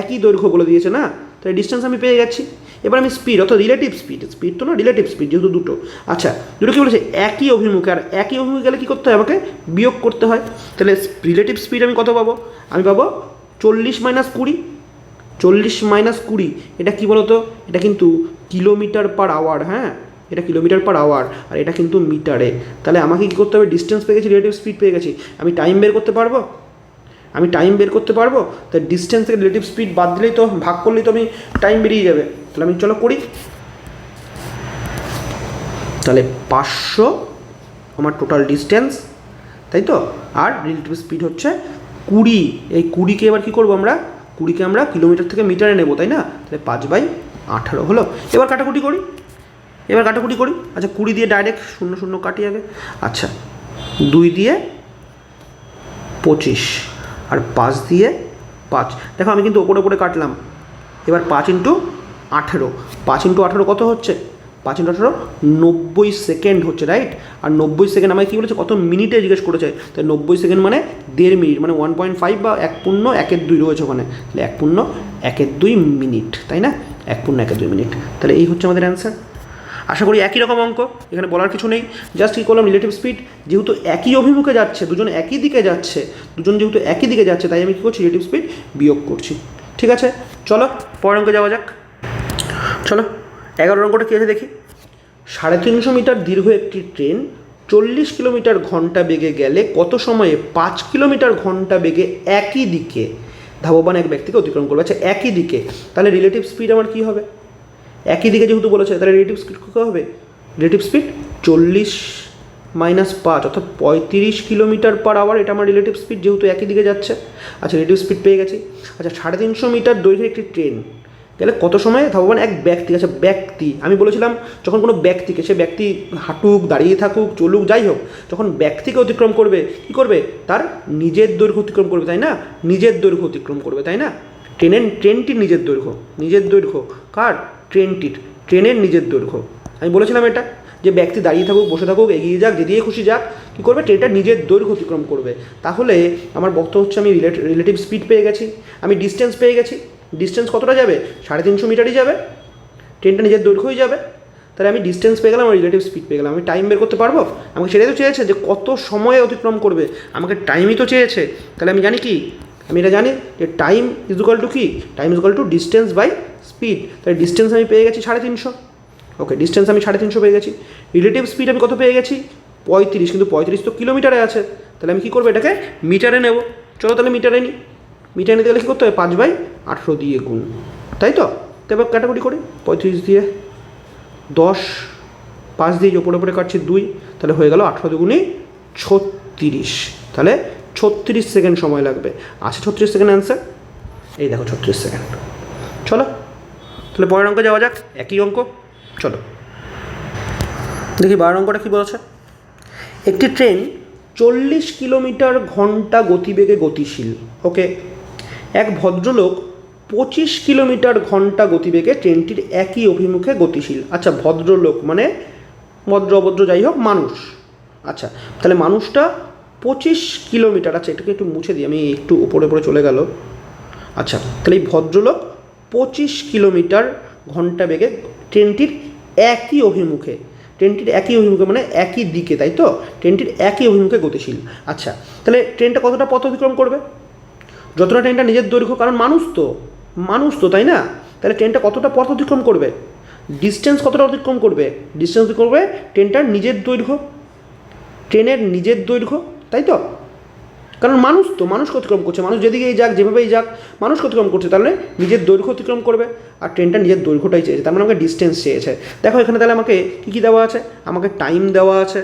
একই দৈর্ঘ্য বলে দিয়েছে না, তাহলে ডিস্টেন্স আমি পেয়ে যাচ্ছি। এবার আমি স্পিড অর্থাৎ রিলেটিভ স্পিড তো না, রিলেটিভ স্পিড যেহেতু দুটো, আচ্ছা দুটো কী বলেছে একই অভিমুখে, আর একই অভিমুখে গেলে কী করতে হয়, আমাকে বিয়োগ করতে হয়। তাহলে রিলেটিভ স্পিড আমি কত পাবো, আমি পাবো 40 মাইনাস 20, 40 মাইনাস 20, এটা কী বলো তো, এটা কিন্তু কিলোমিটার পার আওয়ার, হ্যাঁ এটা কিলোমিটার পার আওয়ার, আর এটা কিন্তু মিটারে। তাহলে আমাকে কী করতে হবে, ডিস্টেন্স পেয়ে গেছি, রিলেটিভ স্পিড পেয়ে গেছি, আমি টাইম বের করতে পারবো, তাই ডিস্টেন্স থেকে রিলেটিভ স্পিড বাদ দিলেই তো, ভাগ করলেই তো আমি টাইম বেরিয়ে যাবে। তাহলে আমি চলো করি, তাহলে 500 আমার টোটাল ডিস্টেন্স, তাই তো, আর রিলেটিভ স্পিড হচ্ছে 20। এই 20কে এবার কী করবো আমরা, 20কে আমরা কিলোমিটার থেকে মিটারে নেবো, তাই না। তাহলে 5/18 হলো। এবার কাটাকুটি করি, আচ্ছা 20 দিয়ে ডাইরেক্ট 0 0 কাটি আগে, আচ্ছা 2 দিয়ে 25 আর 5 দিয়ে 5, দেখো আমি কিন্তু ওপরে কাটলাম। এবার 5 × 18, 5 × 18 কত হচ্ছে, 5 × 18 90 সেকেন্ড হচ্ছে, রাইট। আর 90 সেকেন্ড আমাকে কী বলেছে, কত মিনিটে জিজ্ঞেস করেছে, তাই 90 সেকেন্ড মানে 1.5 মিনিট, মানে 1.5 বা 1.1/2 রয়েছে ওখানে, তাহলে 1.1/2 মিনিট, তাই না, 1.1/2 মিনিট। তাহলে এই হচ্ছে আমাদের অ্যান্সার। আশা করি একই রকম অঙ্ক, এখানে বলার কিছু নেই, জাস্ট কী করলাম, রিলেটিভ স্পিড যেহেতু একই অভিমুখে যাচ্ছে, দুজন একই দিকে যাচ্ছে, তাই আমি কী করছি, রিলেটিভ স্পিড বিয়োগ করছি। ঠিক আছে, চলো পরের অঙ্কে যাওয়া যাক। চলো 11 অঙ্কটা কী আছে দেখি। 350 মিটার দীর্ঘ একটি ট্রেন 40 কিলোমিটার ঘন্টা বেগে গেলে কত সময়ে 5 কিলোমিটার ঘন্টা বেগে একই দিকে ধাবমান এক ব্যক্তিকে অতিক্রম করবে। আচ্ছা একই দিকে, তাহলে রিলেটিভ স্পিড আমার কী হবে? একই দিকে যেহেতু বলেছে তাহলে রিলেটিভ স্পিড কী হবে? রিলেটিভ স্পিড 40 মাইনাস 5 অর্থাৎ 35 কিলোমিটার পার আওয়ার, এটা আমার রিলেটিভ স্পিড যেহেতু একই দিকে যাচ্ছে। আচ্ছা রিলেটিভ স্পিড পেয়ে গেছি। আচ্ছা 350 মিটার দৈর্ঘ্যের একটি ট্রেন গেলে কত সময়ে ধাবমান এক ব্যক্তি, আচ্ছা ব্যক্তি আমি বলেছিলাম যখন কোনো ব্যক্তিকে, সে ব্যক্তি হাঁটুক, দাঁড়িয়ে থাকুক, চলুক, যাই হোক, যখন ব্যক্তিকে অতিক্রম করবে কী করবে? তার নিজের দৈর্ঘ্য অতিক্রম করবে, তাই না? নিজের দৈর্ঘ্য অতিক্রম করবে, তাই না? ট্রেনটির নিজের দৈর্ঘ্য কার? ট্রেনের নিজের দৈর্ঘ্য। আমি বলেছিলাম এটা যে ব্যক্তি দাঁড়িয়ে থাকুক, বসে থাকুক, এগিয়ে যাক, যেদিকে খুশি যাক, কী করবে? ট্রেনটা নিজের দৈর্ঘ্য অতিক্রম করবে। তাহলে আমার বক্তব্য হচ্ছে আমি রিলেটিভ স্পিড পেয়ে গেছি, আমি ডিস্টেন্স পেয়ে গেছি। ডিস্টেন্স কতটা যাবে? 350 মিটারই যাবে, ট্রেনটা নিজের দৈর্ঘ্যই যাবে। তাহলে আমি ডিস্টেন্স পেয়ে গেলাম, আমার রিলেটিভ স্পিড পেয়ে গেলাম। আমি টাইম বের করতে পারবো? আমাকে সেটাই তো চেয়েছে যে কত সময়ে অতিক্রম করবে, আমাকে টাইমই তো চেয়েছে। তাহলে আমি জানি কি, আমি এটা জানি যে টাইম ইজ ইকুয়াল টু কি? Time is equal to distance by speed. তাহলে ডিস্টেন্স আমি পেয়ে গেছি 350। ওকে, ডিস্টেন্স আমি 350 পেয়ে গেছি। রিলেটিভ স্পিড আমি কত পেয়ে গেছি? 35, কিন্তু 35 তো কিলোমিটারে আছে। তাহলে আমি কী করবো? এটাকে মিটারে নেব। চলো তাহলে মিটারে নিই। মিটারে নিতে গেলে কী করতে হবে? 5/18 দিয়ে গুণ, তাই তো? তো এবার কাটাকুটি করি। 35 দিয়ে 10, 5 দিয়ে ওপরে কাটছি 2, তাহলে হয়ে গেল 18 দুগুণে 36। তাহলে 36 সেকেন্ড সময় লাগবে। আছে 36 সেকেন্ড অ্যান্সার, এই দেখো 36 সেকেন্ড। চলো তাহলে পরের অঙ্কে যাওয়া যাক, একই অঙ্ক। চলো দেখি 12 অঙ্কটা কী বলেছে। একটি ট্রেন 40 কিলোমিটার ঘন্টা গতিবেগে গতিশীল। ওকে, এক ভদ্রলোক 25 কিলোমিটার ঘন্টা গতিবেগে ট্রেনটির একই অভিমুখে গতিশীল। আচ্ছা ভদ্রলোক মানে ভদ্র অভদ্র যাই হোক, মানুষ। আচ্ছা তাহলে মানুষটা 25 কিলোমিটার, আচ্ছা এটাকে একটু মুছে দিই, আমি একটু উপরে চলে গেল। আচ্ছা তাহলে এই ভদ্রলোক 25 কিলোমিটার ঘন্টা বেগে ট্রেনটির একই অভিমুখে মানে একই দিকে, তাই তো? ট্রেনটির একই অভিমুখে গতিশীল। আচ্ছা তাহলে ট্রেনটা কতটা পথ অতিক্রম করবে? যতটা ট্রেনটা নিজের দৈর্ঘ্য, কারণ মানুষ তো তাই না? তাহলে ট্রেনটা কতটা পথ অতিক্রম করবে? ডিস্টেন্স কতটা অতিক্রম করবে? ডিস্টেন্স অতিক্রম করবে ট্রেনটার নিজের দৈর্ঘ্য, ট্রেনের নিজের দৈর্ঘ্য, তাই তো? কারণ মানুষকে অতিক্রম করছে, মানুষ যেদিকেই যাক, যেভাবেই যাক, মানুষকে অতিক্রম করছে, তাহলে নিজের দৈর্ঘ্য অতিক্রম করবে। আর ট্রেনটা নিজের দৈর্ঘ্যটাই চেয়েছে, তার মানে আমাকে ডিস্টেন্স চেয়েছে। দেখো এখানে তাহলে আমাকে কী দেওয়া আছে? আমাকে টাইম দেওয়া আছে,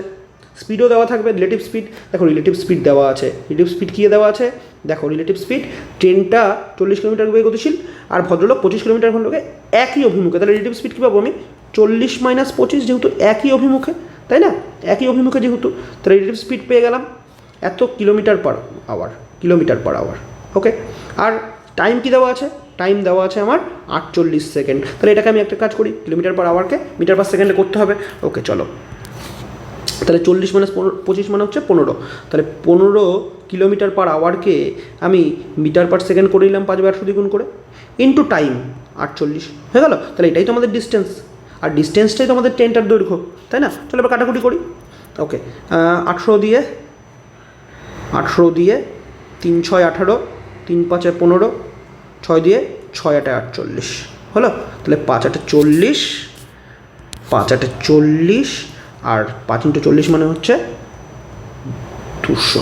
স্পিডও দেওয়া থাকবে, রিলেটিভ স্পিড। দেখো রিলেটিভ স্পিড দেওয়া আছে, রিলেটিভ স্পিড কী দেওয়া আছে? দেখো রিলেটিভ স্পিড, ট্রেনটা 40 কিলোমিটার বেগে গতিশীল আর ভদ্রলোক 25 কিলোমিটার ঘন্টাকে একই অভিমুখে। তাহলে রিলেটিভ স্পিড কী পাবো আমি? 40 মাইনাস 25, যেহেতু একই অভিমুখে, তাই না? একই অভিমুখে যেহেতু, তাহলে রিলেটিভ স্পিড পেয়ে গেলাম এত কিলোমিটার পার আওয়ার। ওকে, আর টাইম কী দেওয়া আছে? টাইম দেওয়া আছে আমার 48 সেকেন্ড। তাহলে এটাকে আমি একটা কাজ করি, কিলোমিটার পার আওয়ারকে মিটার পার সেকেন্ডে করতে হবে। ওকে চলো, তাহলে 40 মাইনাস 25 মানে হচ্ছে 15। তাহলে 15 কিলোমিটার পার আওয়ারকে আমি মিটার পার সেকেন্ড করে নিলাম 5/8 দিয়ে গুণ করে, ইন্টু টাইম 48 হয়ে গেল। তাহলে এটাই তো আমাদের ডিস্টেন্স, আর ডিস্টেন্সটাই তো আমাদের ট্রেনটার দৈর্ঘ্য, তাই না? চলো এবার কাটাকুটি করি। ওকে, 18 দিয়ে 3 6 18, 3 5 15, 6 দিয়ে 6 8 48 হলো। তাহলে 5 8 40, 5 8 40, আর 5 × 40 মানে হচ্ছে 200।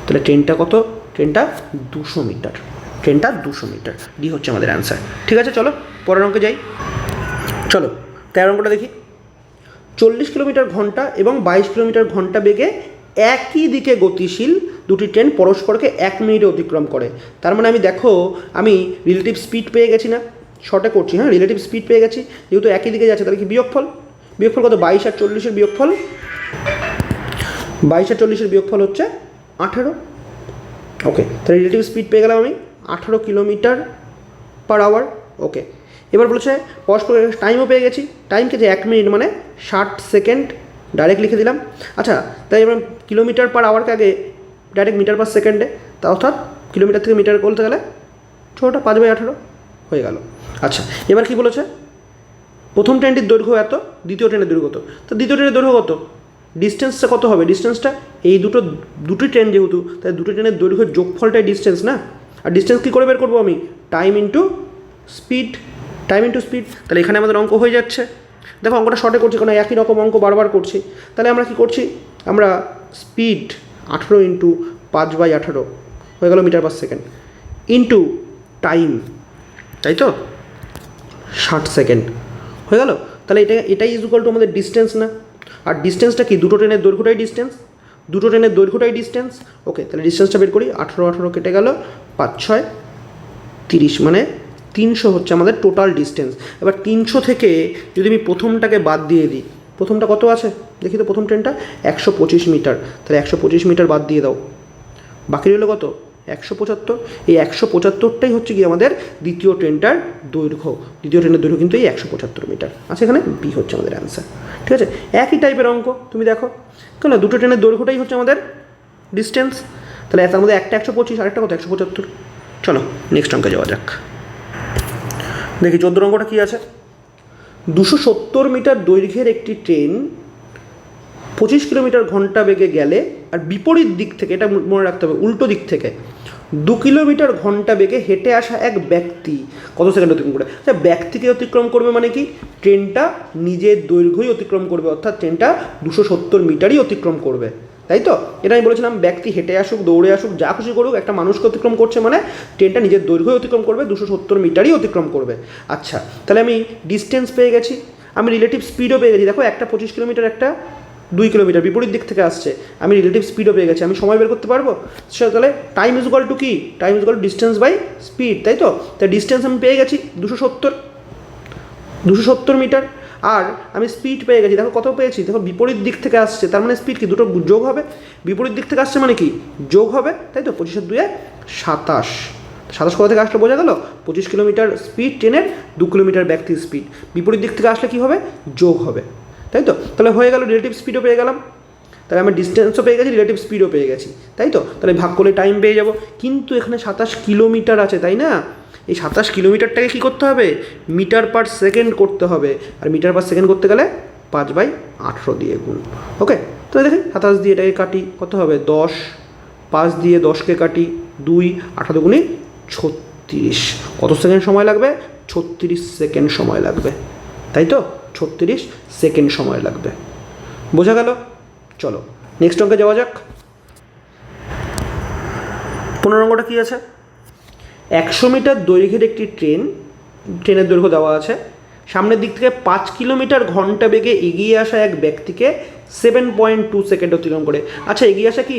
তাহলে ট্রেনটা কত? ট্রেনটা 200 মিটার, ডি হচ্ছে আমাদের অ্যান্সার। ঠিক আছে চলো পরের অঙ্কে যাই। চলো 13 অঙ্কটা দেখি। 40 কিলোমিটার ঘন্টা এবং 22 কিলোমিটার ঘন্টা বেগে একই দিকে গতিশীল দুটি ট্রেন পরস্পরকে 1 মিনিটে অতিক্রম করে। তার মানে আমি রিলেটিভ স্পিড পেয়ে গেছি না, শর্টে করছি, হ্যাঁ রিলেটিভ স্পিড পেয়ে গেছি, যেহেতু একই দিকে যাচ্ছে। তাহলে কি বিয়োগফল কত? 22 আর 40-এর বিয়োগফল, 22 আর 40-এর বিয়োগফল হচ্ছে 18। ওকে, তাহলে রিলেটিভ স্পিড পেয়ে গেলাম আমি 18 কিলোমিটার পার আওয়ার। ওকে, এবার বলেছে পরস্পর টাইমও পেয়ে গেছি, টাইম কেছে 1 মিনিট মানে 60 সেকেন্ড, ডাইরেক্ট লিখে দিলাম। আচ্ছা তাই এবার কিলোমিটার পার আওয়ারকে আগে ডাইরেক্ট মিটার পার সেকেন্ডে, তা অর্থাৎ কিলোমিটার থেকে মিটার বলতে গেলে ছোটোটা 5/18 হয়ে গেল। আচ্ছা এবার কি বলেছে? প্রথম ট্রেনটির দৈর্ঘ্য এত, দ্বিতীয় ট্রেনের দৈর্ঘ্য কত? তো দ্বিতীয় ট্রেনের দৈর্ঘ্য কত? ডিস্টেন্সটা কত হবে? ডিস্টেন্সটা এই দুটি ট্রেন যেহেতু, তাই দুটো ট্রেনের দৈর্ঘ্যের যোগফলটাই ডিস্টেন্স না। আর ডিস্টেন্স কী করে বের করবো আমি? Time into speed, time into speed, তাহলে এখানে আমাদের অঙ্ক হয়ে যাচ্ছে। দেখো অঙ্কটা শর্টে করছি কারণ একই রকম অঙ্ক বারবার করছি। তাহলে আমরা কি করছি, আমরা স্পিড 18 ইন্টু 5/18 হয়ে গেল metre per second, into time, তাই তো 60 সেকেন্ড হয়ে গেল। তাহলে এটাই ইকুয়াল টু আমাদের ডিস্টেন্স না? আর ডিস্টেন্সটা কি, দুটো ট্রেনের দৈর্ঘ্যটাই ডিস্টেন্স, দুটো ট্রেনের দৈর্ঘ্যটাই ডিস্টেন্স। ওকে, তাহলে ডিস্টেন্সটা বের করি। 18 কেটে গেল, 5 6 30, মানে 300 হচ্ছে আমাদের টোটাল ডিস্টেন্স। এবার 300 থেকে যদি আমি প্রথমটাকে বাদ দিয়ে দিই, প্রথমটা কত আছে দেখি তো, প্রথম ট্রেনটা 125 মিটার, তাহলে 125 মিটার বাদ দিয়ে দাও, বাকি রইল কত, 175। এই 175টাই হচ্ছে কি আমাদের দ্বিতীয় ট্রেনটার দৈর্ঘ্য। দ্বিতীয় ট্রেনের দৈর্ঘ্য কিন্তু এই 175 মিটার আছে, এখানে বি হচ্ছে আমাদের অ্যান্সার। ঠিক আছে, একই টাইপের অঙ্ক তুমি দেখো, কেন দুটো ট্রেনের দৈর্ঘ্যটাই হচ্ছে আমাদের ডিস্টেন্স। তাহলে তার মধ্যে একটা 125 আর একটা কত 175। চলো নেক্সট অঙ্কে যাওয়া যাক। দেখি 14 অঙ্কটা কী আছে। 270 মিটার দৈর্ঘ্যের একটি ট্রেন 25 কিলোমিটার ঘন্টা বেগে গেলে, আর বিপরীত দিক থেকে, এটা মনে রাখতে হবে, উল্টো দিক থেকে 2 কিলোমিটার ঘন্টা বেগে হেঁটে আসা এক ব্যক্তি কত সেকেন্ড অতিক্রম করে? আচ্ছা, ব্যক্তিকে অতিক্রম করবে মানে কি, ট্রেনটা নিজের দৈর্ঘ্যই অতিক্রম করবে, অর্থাৎ ট্রেনটা 270 মিটারই অতিক্রম করবে, তাই তো? এটা আমি বলেছিলাম, ব্যক্তি হেঁটে আসুক, দৌড়ে আসুক, যা খুশি করুক, একটা মানুষকে অতিক্রম করছে মানে ট্রেনটা নিজের দৈর্ঘ্যই অতিক্রম করবে, 270 মিটারই অতিক্রম করবে। আচ্ছা, তাহলে আমি ডিস্টেন্স পেয়ে গেছি, আমি রিলেটিভ স্পিডও পেয়ে গেছি। দেখো, একটা 25 কিলোমিটার, একটা 2 কিলোমিটার, বিপরীত দিক থেকে আসছে, আমি রিলেটিভ স্পিডও পেয়ে গেছি। আমি সময় বের করতে পারবো। তাহলে টাইম ইজ ইকুয়াল টু কি, time is equal to distance by speed, তাই তো? তাই ডিস্টেন্স আমি পেয়ে গেছি 270 মিটার, আর আমি স্পিড পেয়ে গেছি। দেখো কত পেয়েছি, দেখো বিপরীত দিক থেকে আসছে, তার মানে স্পিড কি, দুটো যোগ হবে। বিপরীত দিক থেকে আসছে মানে কি, যোগ হবে, তাই তো? 25 আর 2 27, 27 কোথা থেকে আসলে বোঝা গেল, 25 কিলোমিটার স্পিড ট্রেনের, 2 কিলোমিটার ব্যক্তির স্পিড, বিপরীত দিক থেকে আসলে কী হবে, যোগ হবে, তাই তো? তাহলে হয়ে গেল, রিলেটিভ স্পিডও পেয়ে গেলাম, তাহলে আমি ডিস্টেন্সও পেয়ে গেছি, রিলেটিভ স্পিডও পেয়ে গেছি, তাই তো? তাহলে ভাগ করলে টাইম পেয়ে যাব। কিন্তু এখানে 27 কিলোমিটার আছে, তাই না? এই 27 কিলোমিটারটাকে কী করতে হবে, মিটার পার সেকেন্ড করতে হবে, আর মিটার পার সেকেন্ড করতে গেলে 5/18 দিয়ে গুণ। ওকে, তাহলে দেখি 27 দিয়ে এটাকে কাটি, কত হবে 10, 5 দিয়ে 10কে কাটি 2, 18 গুণে 36, কত সেকেন্ড সময় লাগবে, 36 সেকেন্ড সময় লাগবে, তাই তো? 36 সেকেন্ড সময় লাগবে, বোঝা গেল? চলো নেক্সট অঙ্কে যাওয়া যাক। 15 অঙ্কটা কী আছে, 100 মিটার দৈর্ঘ্যের একটি ট্রেনের দৈর্ঘ্য দেওয়া আছে, সামনের দিক থেকে 5 কিলোমিটার ঘন্টা বেগে এগিয়ে আসা এক ব্যক্তিকে 7.2 সেকেন্ড অতিক্রম করে। আচ্ছা, এগিয়ে আসা কি,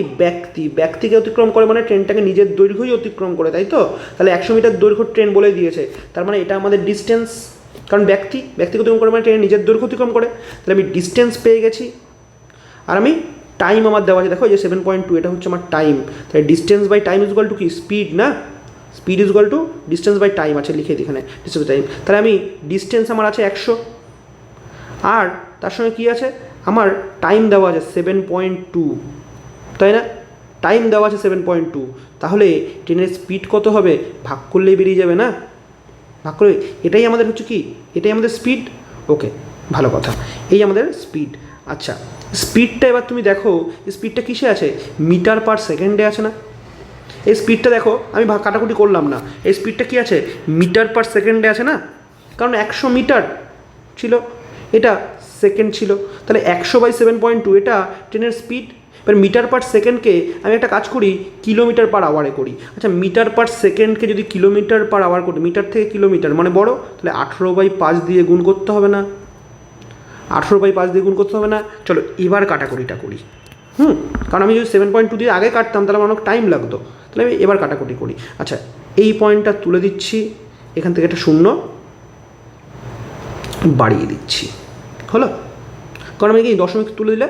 ব্যক্তিকে অতিক্রম করে মানে ট্রেনটাকে নিজের দৈর্ঘ্যই অতিক্রম করে, তাই তো? তাহলে 100 মিটার দৈর্ঘ্য ট্রেন বলে দিয়েছে, তার মানে এটা আমাদের ডিস্টেন্স, কারণ ব্যক্তিকে অতিক্রম করে মানে ট্রেন নিজের দৈর্ঘ্য অতিক্রম করে। তাহলে আমি ডিস্টেন্স পেয়ে গেছি, আর আমি টাইম আমার দেওয়া আছে, দেখো এই যে 7.2, এটা হচ্ছে আমার টাইম। তাহলে distance by time is equal to কি, স্পিড না? Speed is equal to distance by time আছে, লিখে দিই এখানে ডিস্টেন্স বাই টাইম। তাহলে আমি ডিস্টেন্স আমার আছে 100, আর তার সঙ্গে কী আছে, আমার টাইম দেওয়া আছে 7.2, তাই না? টাইম দেওয়া আছে 7.2, তাহলে ট্রেনের স্পিড কত হবে, ভাগ করলেই বেরিয়ে যাবে না? ভাগ করে, এটাই আমাদের হচ্ছে কি, এটাই আমাদের স্পিড। ওকে, ভালো কথা, এই আমাদের স্পিড। আচ্ছা, স্পিডটা এবার তুমি দেখো, স্পিডটা কিসে আছে, মিটার পার সেকেন্ডে আছে না? এই স্পিডটা দেখো, আমি কাটাকুটি করলাম না, এই স্পিডটা কী আছে, মিটার পার সেকেন্ডে আছে না? কারণ 100 মিটার ছিল, এটা সেকেন্ড ছিল, তাহলে 100/7.2 এটা ট্রেনের স্পিড। এবার মিটার পার সেকেন্ডকে আমি একটা কাজ করি, কিলোমিটার পার আওয়ারে করি। আচ্ছা, মিটার পার সেকেন্ডকে যদি কিলোমিটার পার আওয়ার করি, মিটার থেকে কিলোমিটার মানে বড়, তাহলে 18/5 দিয়ে গুণ করতে হবে না? 18/5 দিয়ে গুণ করতে হবে না? চলো এবার কাটাকুটিটা করি। কারণ আমি যদি 7.2 দিয়ে আগে কাটতাম তাহলে আমার অনেক টাইম লাগতো, তাহলে আমি এবার কাটাকুটি করি। আচ্ছা, এই পয়েন্টটা তুলে দিচ্ছি, এখান থেকে একটা শূন্য বাড়িয়ে দিচ্ছি, হলো? কারণ আমি কি দশমিক তুলে দিলে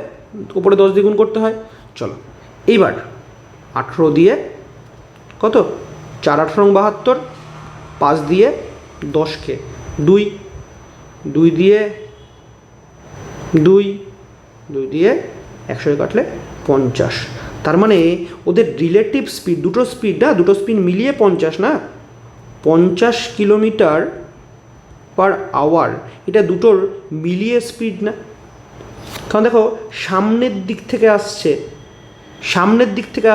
উপরে 10 দিয়ে গুণ করতে হয়। চলো এইবার 18 দিয়ে কত, 4 18 72, 5 দিয়ে 10কে 2, 2 দিয়ে 2 দিয়ে 100 কাটলে 50, তার মানে ওদের রিলেটিভ স্পিড, দুটো স্পিড না, দুটো স্পিড মিলিয়ে 50 না, 50 কিলোমিটার পার আওয়ার, এটা দুটোর মিলিয়ে স্পিড না? কারণ দেখো সামনের দিক থেকে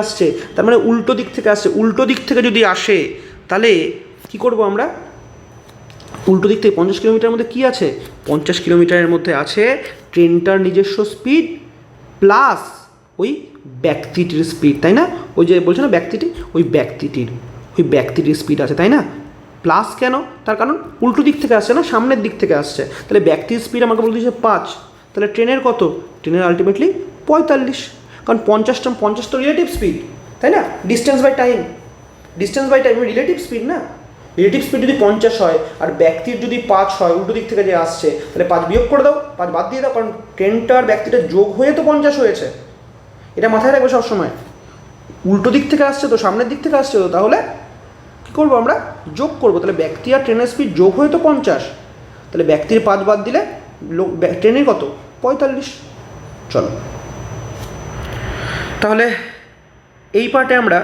আসছে, তার মানে উল্টো দিক থেকে আসছে, উল্টো দিক থেকে যদি আসে তাহলে কি করব আমরা, উল্টো দিক থেকে 50 কিলোমিটারের মধ্যে কী আছে? 50 কিলোমিটারের মধ্যে আছে ট্রেনটার নিজস্ব স্পিড প্লাস ওই ব্যক্তিটির স্পিড, তাই না? ওই যে বলছো না ব্যক্তিটি, ওই ব্যক্তিটির স্পিড আছে, তাই না? প্লাস কেন? তার কারণ উল্টো দিক থেকে আসছে না, সামনের দিক থেকে আসছে। তাহলে ব্যক্তির স্পিড আমাকে বলতে দিচ্ছে 5, তাহলে ট্রেনের কত? ট্রেনের আলটিমেটলি 45, কারণ 50 তো রিলেটিভ স্পিড, তাই না? Distance by time relative speed না। রিলেটিভ স্পিড যদি 50 হয় আর ব্যক্তির যদি 5 হয়, উল্টো দিক থেকে যে আসছে, তাহলে 5 বিয়োগ করে দাও, 5 বাদ দিয়ে দাও, কারণ ট্রেনটা আর ব্যক্তিটা যোগ হয়ে তো 50 হয়েছে। এটা মাথায় রাখবে সবসময়। উল্টো দিক থেকে আসছে তো, সামনের দিক থেকে আসছে তো, তাহলে কী করবো আমরা? যোগ করবো। তাহলে ব্যক্তি আর ট্রেনের স্পিড যোগ হয়ে তো 50, তাহলে ব্যক্তির 5 বাদ দিলে ট্রেনের কত? 45। চলো তাহলে এই পার্টে আমরা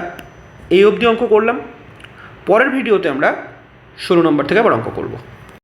এই অবধি অঙ্ক করলাম। পরের ভিডিওতে আমরা 16 নম্বর থেকে আবার অঙ্ক করব।